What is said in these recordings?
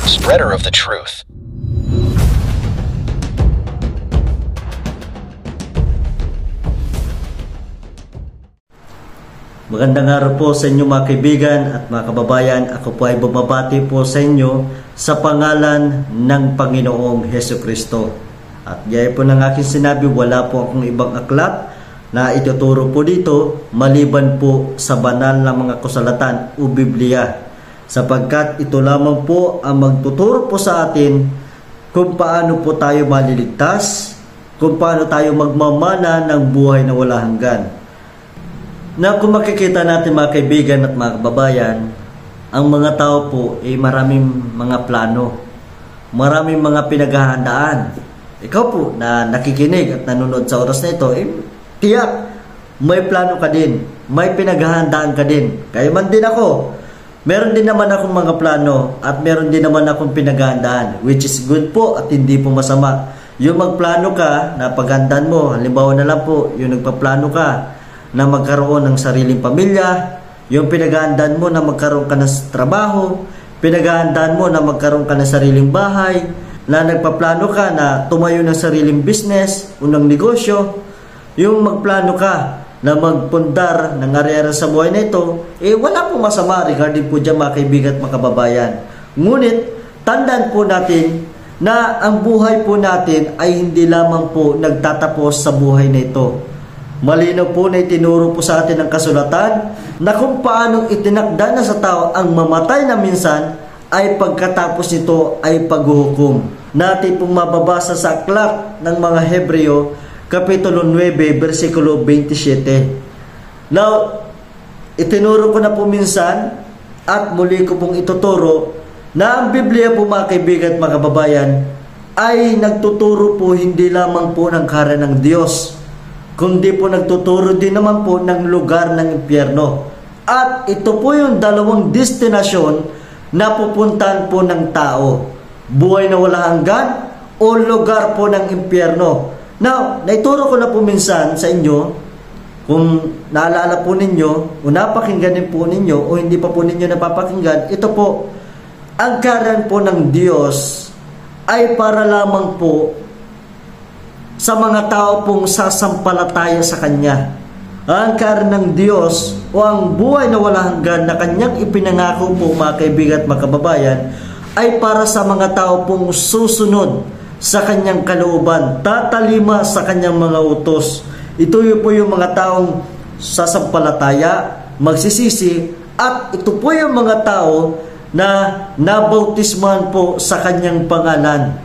spreader of the truth. Magandang araw po sa inyo mga kaibigan at mga kababayan. Ako po ay bumabati po sa inyo sa pangalan ng Panginoong Hesukristo. At gaya po ng aking sinabi, wala po akong ibang aklat na ituturo po dito maliban po sa banal na mga kasulatan o Biblia. Sapagkat ito lamang po ang magtuturo po sa atin kung paano po tayo maliligtas, kung paano tayo magmamana ng buhay na wala hanggan. Na kung makikita natin mga kaibigan at mga kababayan, ang mga tao po ay maraming mga plano, maraming mga pinaghahandaan. Ikaw po na nakikinig at nanonood sa oras na ito, tiyak may plano ka din, may pinaghahandaan ka din. Kaya man din ako, meron din naman akong mga plano at meron din naman akong pinaghahandaan, which is good po at hindi po masama. Yung magplano ka na paghandaan mo, halimbawa na lang po, yung nagpaplano ka na magkaroon ng sariling pamilya, yung pinaghahandaan mo na magkaroon ka ng trabaho, pinaghahandaan mo na magkaroon ka ng sariling bahay, na nagpaplano ka na tumayo ng sariling business o ng negosyo, yung magplano ka na magpundar ng arera sa buhay na ito, wala pong masama regarding po dyan mga kaibigan at mga kababayan. Ngunit, tandaan po natin na ang buhay po natin ay hindi lamang po nagtatapos sa buhay na ito. Malinaw po na itinuro po sa atin ng kasulatan na kung paanong itinakda na sa tao ang mamatay na minsan ay pagkatapos nito ay paghuhukom. Natin pong mababasa sa aklat ng mga Hebreo, Kapitulo 9, versikulo 27. Now, itinuro ko na po minsan at muli ko pong ituturo na ang Biblia po mga kaibigan at mga kababayan ay nagtuturo po hindi lamang po ng karya ng Diyos, kundi po nagtuturo din naman po ng lugar ng impyerno. At ito po yung dalawang destinasyon na pupuntahan po ng tao. Buhay na wala hanggan o lugar po ng impyerno. Now, naituro ko na po minsan sa inyo, kung naalala po ninyo, o napakinggan din po ninyo, o hindi pa po ninyo napapakinggan, ito po, ang karan po ng Diyos ay para lamang po sa mga tao pong sasampalataya sa Kanya. Ang karan ng Diyos o ang buhay na wala hanggan na Kanyang ipinangako po mga kaibigan at mga kababayan ay para sa mga tao pong susunod sa Kanyang kalooban, tatalima sa Kanyang mga utos. Ito po yung mga taong sasampalataya, magsisisi, at ito po yung mga tao na nabautisman po sa Kanyang pangalan.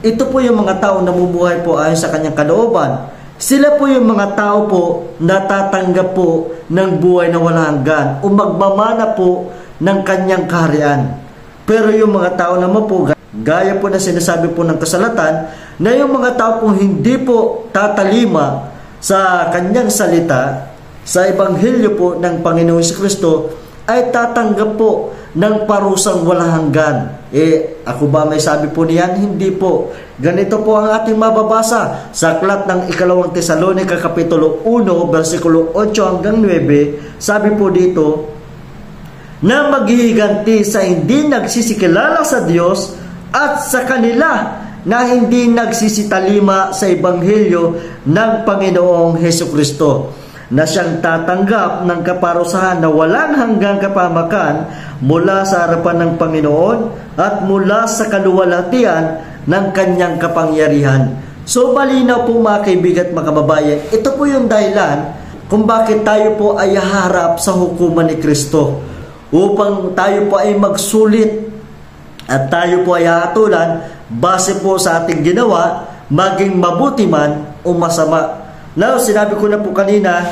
Ito po yung mga tao na namumuhay po ayon sa Kanyang kalooban. Sila po yung mga tao po na tatanggap po ng buhay na walang hanggan o magmamana po ng Kanyang kaharian. Pero yung mga tao naman po, gaya po na sinasabi po ng kasulatan, na yung mga tao po hindi po tatalima sa Kanyang salita, sa Ebanghelyo po ng Panginoong Jesucristo, ay tatanggap po ng parusang walang hanggan. Ako ba may sabi po niyan? Hindi po. Ganito po ang ating mababasa sa aklat ng ikalawang Tesalonica Kapitulo 1, versikulo 8 hanggang 9. Sabi po dito, na maghihiganti sa hindi nagsisikilala sa Diyos at sa kanila na hindi nagsisitalima sa Ebanghelyo ng Panginoong Hesukristo, na siyang tatanggap ng kaparusahan na walang hanggang kapamakan mula sa harapan ng Panginoon at mula sa kaluwalhatian ng Kanyang kapangyarihan. So malinaw po mga kaibigan at mga kababayan, ito po yung dahilan kung bakit tayo po ay haharap sa hukuman ni Kristo, upang tayo po ay magsulit at tayo po ay hahatulan base po sa ating ginawa, maging mabuti man o masama. Now, sinabi ko na po kanina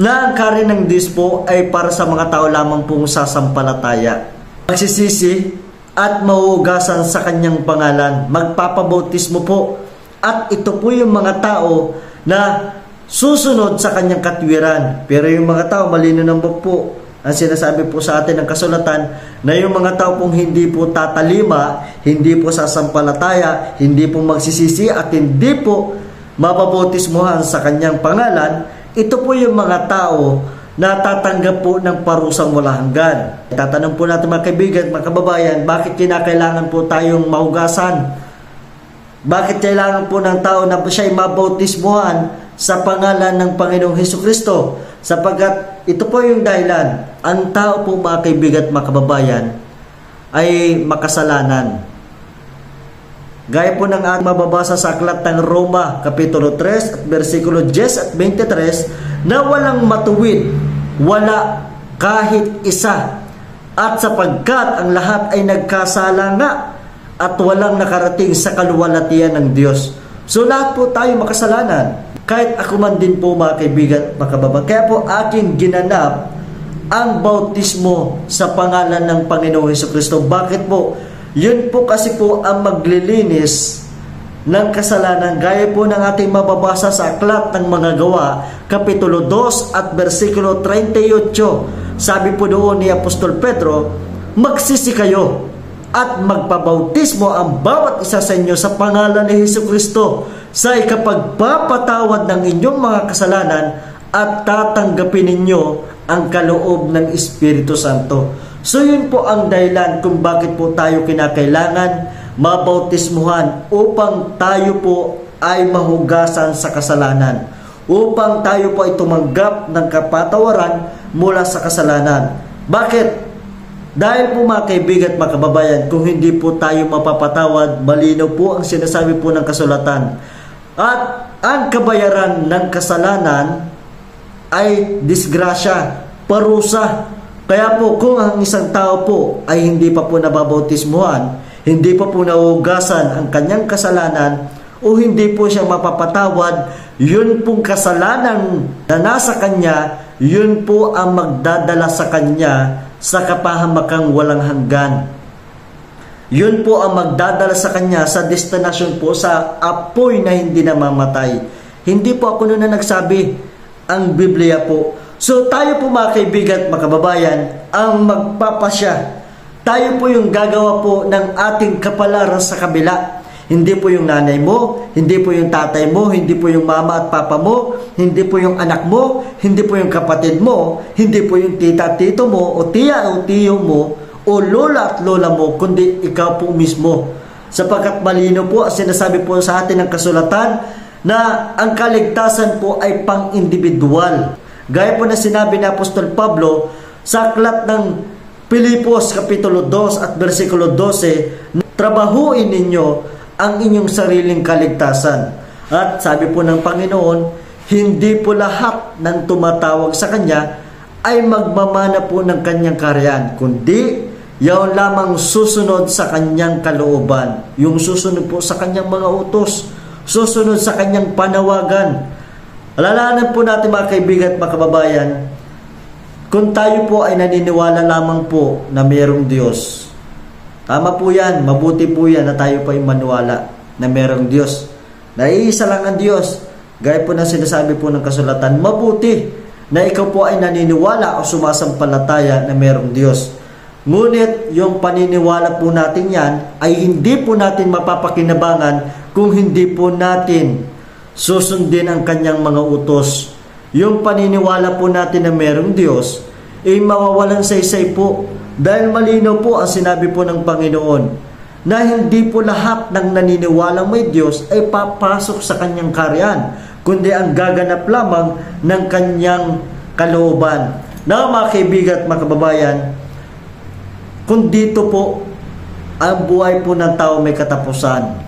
na ang karin ng Diyos po ay para sa mga tao lamang pong sasampalataya, magsisisi at mahuhugasan sa Kanyang pangalan, magpapabautismo po. At ito po yung mga tao na susunod sa Kanyang katwiran. Pero yung mga tao, malino naman po ang sinasabi po sa atin ng kasulatan, na yung mga tao pong hindi po tatalima, hindi po sasampalataya, hindi po magsisisi at hindi po mababautismuhan sa Kanyang pangalan, ito po yung mga tao natatanggap po ng parusang walang hanggan. Tatanong po natin mga kaibigan, mga kababayan, bakit kinakailangan po tayong mahugasan? Bakit kailangan po ng tao na siya'y mabautismuhan sa pangalan ng Panginoong Hesukristo? Sapagkat ito po yung dahilan. Ang tao po mga kaibigan at mga kababayan ay makasalanan. Gaya po ng ating mababasa sa aklat ng Roma, Kapitulo 3, at versikulo 10 at 23, na walang matuwid, wala kahit isa. At sapagkat ang lahat ay nagkasala nga, at walang nakarating sa kaluwalhatian ng Diyos. So lahat po tayo makasalanan. Kahit ako man din po mga kaibigan, mga kababayan. Kaya po aking ginanap ang bautismo sa pangalan ng Panginoong Hesukristo. Bakit po? Yun po kasi po ang maglilinis ng kasalanan. Gaya po ng ating mababasa sa aklat ng mga gawa, Kapitulo 2 at versikulo 38. Sabi po doon ni Apostol Pedro, magsisi kayo at magpabautismo ang bawat isa sa inyo sa pangalan ni Hesukristo sa ikapagpapatawad ng inyong mga kasalanan at tatanggapin ninyo ang kaloob ng Espiritu Santo. So yun po ang dahilan kung bakit po tayo kinakailangan mabautismuhan, upang tayo po ay mahugasan sa kasalanan, upang tayo po ay tumanggap ng kapatawaran mula sa kasalanan. Bakit? Dahil po mga kaibigan at mga kababayan, kung hindi po tayo mapapatawad, malinaw po ang sinasabi po ng kasulatan. At ang kabayaran ng kasalanan ay disgrasya, parusa. Kaya po kung ang isang tao po ay hindi pa po nababautismuhan, hindi pa po nahugasan ang kanyang kasalanan, o hindi po siya mapapatawad, yun pong kasalanan na nasa kanya, yun po ang magdadala sa kanya sa kapahamakang walang hanggan. Yun po ang magdadala sa kanya sa destinasyon po, sa apoy na hindi namamatay. Hindi po ako noon na nagsabi, ang Biblia po. So tayo po mga kaibigan at mga kababayan ang magpapasya. Tayo po yung gagawa po ng ating kapalaran sa kabila. Hindi po yung nanay mo, hindi po yung tatay mo, hindi po yung mama at papa mo, hindi po yung anak mo, hindi po yung kapatid mo, hindi po yung tita at tito mo, o tiya o tiyo mo, o lola at lola mo, kundi ikaw po mismo. Sapagkat malino po, sinasabi po sa atin ng kasulatan na ang kaligtasan po ay pang-individual. Gaya po na sinabi ni Apostol Pablo sa aklat ng Pilipos Kapitulo 2 at versikulo 12, trabahuin ninyo ang inyong sariling kaligtasan. At sabi po ng Panginoon, hindi po lahat ng tumatawag sa Kanya ay magmamana po ng Kanyang kaharian, kundi yaon lamang susunod sa Kanyang kalooban, yung susunod po sa Kanyang mga utos, susunod sa Kanyang panawagan. Alalahanan po natin mga kaibigan at mga kababayan, kung tayo po ay naniniwala lamang po na mayroong Diyos, tama po yan, mabuti po yan na tayo pa ay maniwala na mayroong Diyos, na iisa lang ang Diyos. Gaya po na sinasabi po ng kasulatan, mabuti na ikaw po ay naniniwala o sumasampalataya na mayroong Diyos. Ngunit yung paniniwala po natin yan ay hindi po natin mapapakinabangan kung hindi po natin susundin ang Kanyang mga utos. Yung paniniwala po natin na mayroong Diyos ay mawawalan saysay po, dahil malinaw po ang sinabi po ng Panginoon na hindi po lahat ng naniniwalang may Diyos ay papasok sa Kanyang kaharian, kundi ang gaganap lamang ng Kanyang kalooban. Na mga kaibigan at mga kababayan, kung dito po ang buhay po ng tao may katapusan.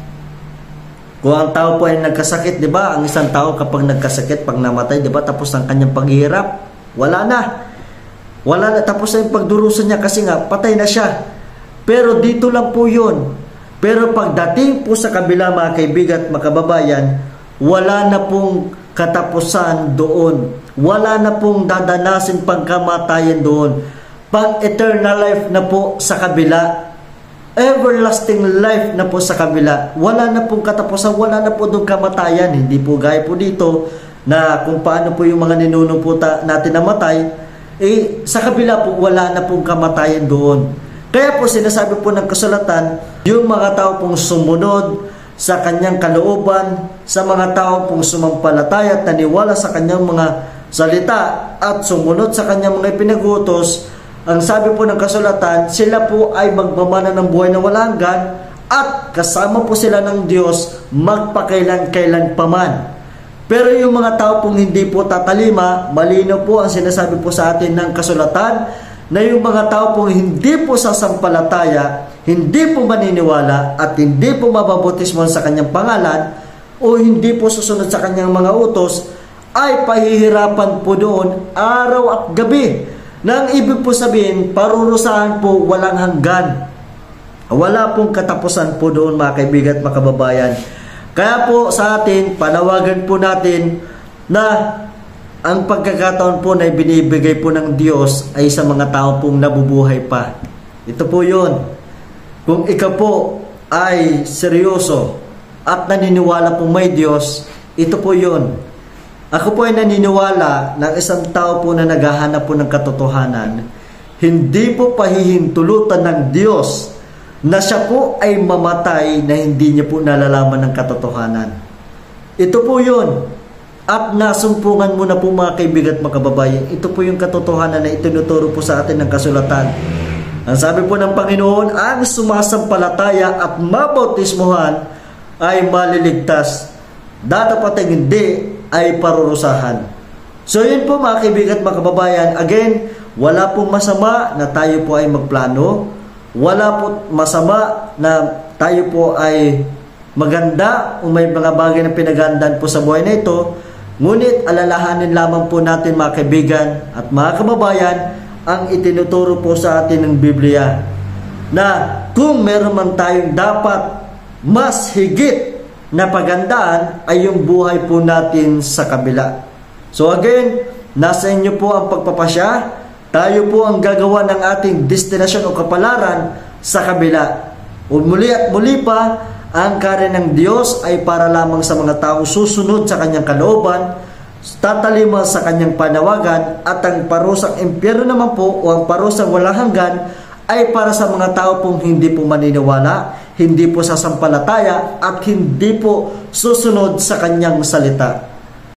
Kung ang tao po ay nagkasakit, di ba? Ang isang tao kapag nagkasakit, pag namatay, di ba? Tapos ang kanyang paghihirap, wala na. Wala na, tapos na yung pagdurusa niya kasi nga, patay na siya. Pero dito lang po yun. Pero pagdating po sa kabila mga kaibigan at mga kababayan, wala na pong katapusan doon. Wala na pong dadanasin pangkamatayan doon. Pang-eternal life na po sa kabila. Everlasting life na po sa kabila. Wala na pong katapusan, wala na po doon kamatayan. Hindi po gaya po dito na kung paano po yung mga ninuno po natin namatay, sa kabila po wala na pong kamatayan doon. Kaya po sinasabi po ng kasulatan, yung mga tao pong sumunod sa Kanyang kalooban, sa mga tao pong sumampalataya at naniwala sa Kanyang mga salita at sumunod sa kanyang mga pinag-utos, ang sabi po ng kasulatan, sila po ay magmamana ng buhay na walang hanggan at kasama po sila ng Diyos magpakailan-kailan paman. Pero yung mga tao pong hindi po tatalima, malinaw po ang sinasabi po sa atin ng kasulatan na yung mga tao pong hindi po sasampalataya, hindi po maniniwala at hindi po mababautismo sa kanyang pangalan o hindi po susunod sa kanyang mga utos, ay pahihirapan po doon araw at gabi. Nang ibig po sabihin, parurusahan po walang hanggan. Wala pong katapusan po doon, mga kaibigan at mga kababayan. Kaya po sa atin, panawagan po natin na ang pagkakataon po na binibigay po ng Diyos ay sa mga tao pong nabubuhay pa. Ito po yun. Kung ikaw po ay seryoso at naniniwala po may Diyos, ito po yun. Ako po ay naniniwala na isang tao po na naghahanap po ng katotohanan, hindi po pahihintulutan ng Diyos na siya po ay mamatay na hindi niya po nalalaman ng katotohanan. Ito po yun. At nasumpungan mo na po, mga kaibigan at mga kababayan, ito po yung katotohanan na itinuturo po sa atin ng kasulatan. Ang sabi po ng Panginoon, ang sumasampalataya at mabautismuhan ay maliligtas. Datapatang hindi ay parurusahan. So yun po, mga kaibigan at mga kababayan, again, wala pong masama na tayo po ay magplano. Wala po masama na tayo po ay maganda o may mga bagay na pinagandaan po sa buhay na ito. Ngunit alalahanin lamang po natin, mga kaibigan at mga kababayan, ang itinuturo po sa atin ng Biblia na kung meron man tayong dapat mas higit na pagandaan ay yung buhay po natin sa kabila. So again, nasa inyo po ang pagpapasya. Tayo po ang gagawa ng ating destinasyon o kapalaran sa kabila. O muli at muli pa, ang karya ng Diyos ay para lamang sa mga taong susunod sa kanyang kalooban, tatalima sa kanyang panawagan, at ang parusang impyerno naman po o ang parusang walang hanggan ay para sa mga tao pong hindi po maniniwala, hindi po sasampalataya at hindi po susunod sa kanyang salita.